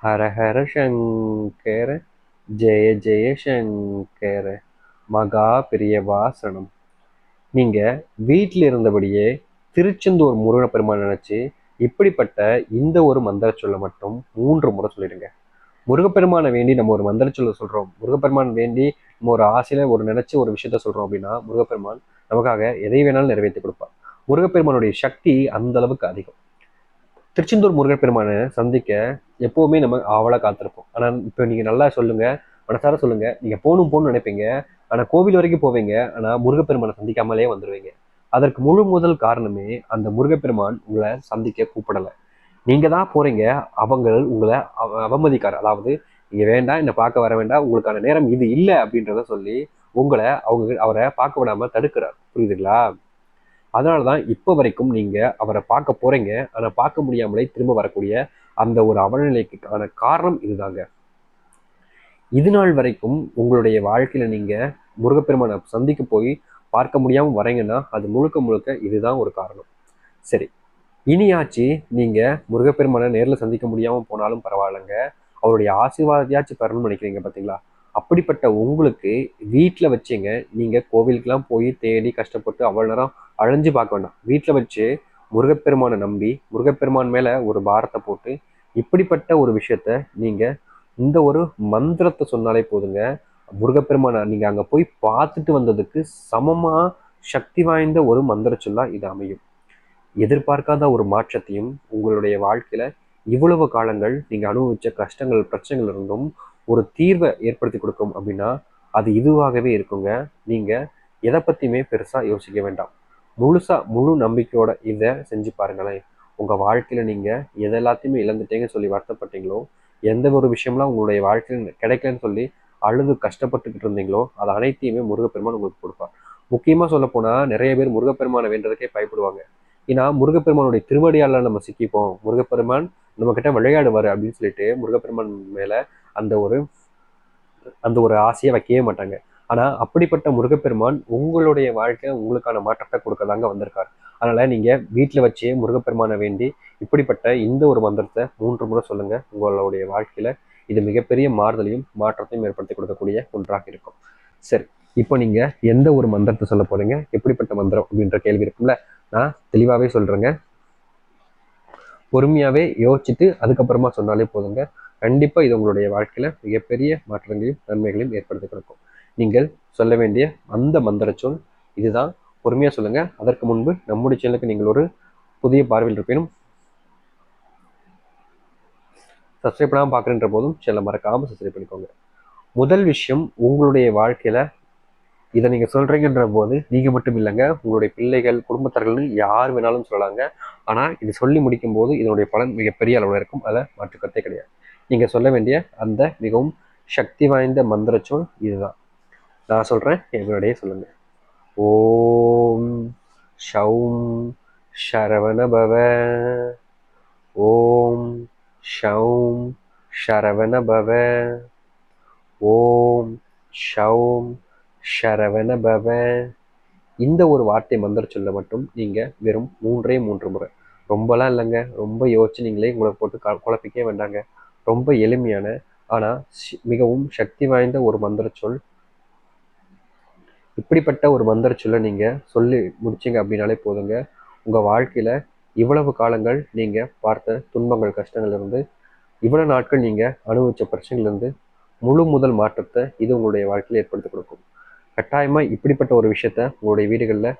ஹர ஹர சங்கர ஜெய ஜெய சங்கர மகா பிரியவாசனம். நீங்க வீட்டில் இருந்தபடியே திருச்செந்தூர் முருகப்பெருமான் நினைச்சு இப்படிப்பட்ட இந்த ஒரு மந்திர சொல்ல மட்டும் 3 முறை சொல்லிடுங்க. முருகப்பெருமானை வேண்டி நம்ம ஒரு மந்திர சொல்ல சொல்றோம், முருகப்பெருமான் வேண்டி நம்ம ஒரு ஆசையில ஒரு நினைச்சு ஒரு விஷயத்த சொல்றோம் அப்படின்னா முருகப்பெருமான் நமக்காக எதை வேணாலும் நிறைவேற்றி கொடுப்பார். முருகப்பெருமானுடைய சக்தி அந்த அளவுக்கு அதிகம். திருச்செந்தூர் முருகப்பெருமானை சந்திக்க எப்பவுமே நம்ம ஆவலா காத்திருப்போம். ஆனா இப்ப நீங்க நல்லா சொல்லுங்க, மனசார சொல்லுங்க, நீங்க போகணும்னு நினைப்பீங்க. ஆனா கோவில் வரைக்கும் போவீங்க, ஆனா முருகப்பெருமானை சந்திக்காமலே வந்துருவீங்க. அதற்கு முழு முதல் காரணமே அந்த முருகப்பெருமான் உங்களை சந்திக்க கூப்பிடல. நீங்க தான் போறீங்க. அவங்க உங்களை அவமதிக்காரு. அதாவது நீங்க வேண்டாம், என்னை பார்க்க வர வேண்டாம், உங்களுக்கான நேரம் இது இல்லை அப்படின்றத சொல்லி உங்களை அவரை பார்க்க விடாம தடுக்கிறார். புரியுதுங்களா? அதனாலதான் இப்ப வரைக்கும் நீங்க அவரை பார்க்க போறீங்க, ஆனா பார்க்க முடியாமலே திரும்ப வரக்கூடிய அந்த ஒரு அவலநிலைக்கான காரணம் இதுதாங்க. இது நாள் வரைக்கும் உங்களுடைய வாழ்க்கையில நீங்க முருகப்பெருமானை சந்திக்க போய் பார்க்க முடியாம வரீங்கன்னா அது முழுக்க முழுக்க இதுதான் ஒரு காரணம். சரி, இனியாச்சு நீங்க முருகப்பெருமானை நேர்ல சந்திக்க முடியாம போனாலும் பரவாயில்லைங்க, அவருடைய ஆசீர்வாதத்தையாச்சும் பெறணும்னு நினைக்கிறீங்க பார்த்தீங்களா? அப்படிப்பட்ட உங்களுக்கு வீட்டில் வச்சுங்க, நீங்க கோவிலுக்கெல்லாம் போய் தேடி கஷ்டப்பட்டு அவ்வளோ நேரம் அழைஞ்சு பார்க்க வேண்டாம். வீட்டில் வச்சு முருகப்பெருமானை நம்பி முருகப்பெருமான் மேல ஒரு பாரத்தை போட்டு இப்படிப்பட்ட ஒரு விஷயத்த நீங்க இந்த ஒரு மந்திரத்தை சொன்னாலே போதுங்க. முருகப்பெருமானை நீங்க அங்க போய் பார்த்துட்டு வந்ததுக்கு சமமா சக்தி வாய்ந்த ஒரு மந்திர சொல்லா இது அமையும். எதிர்பார்க்காத ஒரு மாற்றத்தையும் உங்களுடைய வாழ்க்கையில இவ்வளவு காலங்கள் நீங்க அனுபவிச்ச கஷ்டங்கள் பிரச்சனைகள் இருந்தும் ஒரு தீர்வை ஏற்படுத்தி கொடுக்கும் அப்படின்னா அது இதுவாகவே இருக்குங்க. நீங்க எதை பத்தியுமே பெருசா யோசிக்க வேண்டாம். முழு நம்பிக்கையோட இதை செஞ்சு பாருங்களேன். உங்க வாழ்க்கையில நீங்க எது எல்லாத்தையுமே இழந்துட்டேங்கன்னு சொல்லி வருத்தப்பட்டீங்களோ, எந்த ஒரு விஷயம்லாம் உங்களுடைய வாழ்க்கையில கிடைக்கலன்னு சொல்லி அழுது கஷ்டப்பட்டுக்கிட்டு இருந்தீங்களோ அது அனைத்தையுமே முருகப்பெருமான் உங்களுக்கு கொடுப்பார். முக்கியமா சொல்ல போனா நிறைய பேர் முருகப்பெருமானை வேண்டதுக்கே பயப்படுவாங்க. ஏன்னா முருகப்பெருமானுடைய திருவடியால நம்ம சிக்கிப்போம், முருகப்பெருமான் நம்ம கிட்ட விளையாடுவாரு அப்படின்னு சொல்லிட்டு முருகப்பெருமான் மேல அந்த ஒரு ஆசையை வைக்கவே மாட்டாங்க. ஆனா அப்படிப்பட்ட முருகப்பெருமான் உங்களுடைய வாழ்க்கையில உங்களுக்கான மாற்றத்தை கொடுக்கதாங்க வந்திருக்காரு. அதனால நீங்க வீட்டுல வச்சே முருகப்பெருமானை வேண்டி இப்படிப்பட்ட இந்த ஒரு மந்திரத்தை 3 முறை சொல்லுங்க. உங்களுடைய வாழ்க்கையில இது மிகப்பெரிய மாறுதலையும் மாற்றத்தையும் ஏற்படுத்தி கொடுக்கக்கூடிய ஒன்றாக இருக்கும். சரி, இப்போ நீங்க எந்த ஒரு மந்திரத்தை சொல்ல போறீங்க, எப்படிப்பட்ட மந்திரம் அப்படின்ற கேள்வி இருக்கும்ல, நான் தெளிவாவே சொல்றேங்க. பொறுமையாவே யோசிச்சுட்டு அதுக்கப்புறமா சொன்னாலே போதுங்க. கண்டிப்பா இது உங்களுடைய வாழ்க்கையில மிகப்பெரிய மாற்றங்களையும் நன்மைகளையும் ஏற்படுத்தி கொடுக்கும். நீங்கள் சொல்ல வேண்டிய அந்த மந்திர சொல் இதுதான். பொறுமையா சொல்லுங்க. அதற்கு முன்பு நம்முடைய சேனலுக்கு நீங்கள் ஒரு புதிய பார்வையில் இருப்பேனும் சப்ஸ்கிரைப் பண்ணாமல் பார்க்குறன்ற போதும் சேனலை மறக்காம சப்ஸ்கிரைப் பண்ணிக்கோங்க. முதல் விஷயம், உங்களுடைய வாழ்க்கையில இதை நீங்க சொல்றீங்கன்ற போது நீங்க மட்டும் இல்லைங்க, உங்களுடைய பிள்ளைகள் குடும்பத்தார்கள்னு யார் வேணாலும் சொல்லலாங்க. ஆனா இது சொல்லி முடிக்கும் போது இதனுடைய பலன் மிகப்பெரிய அளவில் இருக்கும். அதில் மாற்றுக்கருத்தே கிடையாது. நீங்க சொல்ல வேண்டிய அந்த மிகவும் சக்தி வாய்ந்த மந்திர சொல் இதுதான். நான் சொல்றேன், எங்களுடைய சொல்லுங்க. ஓம் ஷௌம் சரவணபவ. ஓம் ஷௌம் சரவணபவ. ஓம் ஷௌம் சரவணபவ. இந்த ஒரு வார்த்தை மந்திர சொல்ல மட்டும் நீங்க வெறும் 3 முறை, ரொம்பலாம் இல்லைங்க, ரொம்ப யோசிச்சு நீங்களே உங்களை போட்டு குழப்பிக்கவே வேண்டாங்க. ரொம்ப எளிமையான ஆனா மிகவும் சக்தி வாய்ந்த ஒரு மந்திர சொல். இப்படிப்பட்ட ஒரு மந்திர சொல்ல நீங்க சொல்லி முடிச்சிங்க அப்படின்னாலே போதுங்க. உங்க வாழ்க்கையில இவ்வளவு காலங்கள் நீங்க பார்த்த துன்பங்கள் கஷ்டங்கள் இருந்து, இவ்வளவு நாட்கள் நீங்க அனுபவிச்ச பிரச்சனைகள் இருந்து முழு முதல் மாற்றத்தை இது உங்களுடைய வாழ்க்கையில ஏற்படுத்தி கொடுக்கும். கட்டாயமா இப்படிப்பட்ட ஒரு விஷயத்த உங்களுடைய வீடுகளில்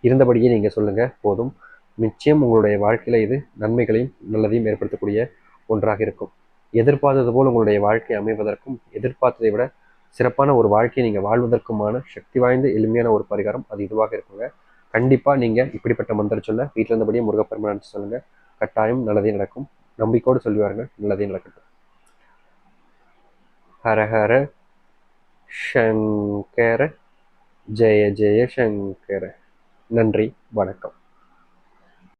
இருந்தபடியே நீங்க சொல்லுங்க போதும். நிச்சயம் உங்களுடைய வாழ்க்கையில இது நன்மைகளையும் நல்லதையும் ஏற்படுத்தக்கூடிய ஒன்றாக இருக்கும். எதிர்பார்த்தது போல் உங்களுடைய வாழ்க்கை அமைவதற்கும் எதிர்பார்த்ததை விட சிறப்பான ஒரு வாழ்க்கையை நீங்க வாழ்வதற்குமான சக்தி வாய்ந்த எளிமையான ஒரு பரிகாரம் அது இதுவாக இருக்குங்க. கண்டிப்பா நீங்க இப்படிப்பட்ட மந்திர சொல்ல வீட்டில் இருந்தபடியே முருகப்பெருமான் சொல்லுங்க. கட்டாயம் நல்லதே நடக்கும். நம்பிக்கையோடு சொல்லுவாருங்க, நல்லதே நடக்கட்டும். ஹரஹர சங்கர ஜெய ஜெய சங்கர. நன்றி, வணக்கம்.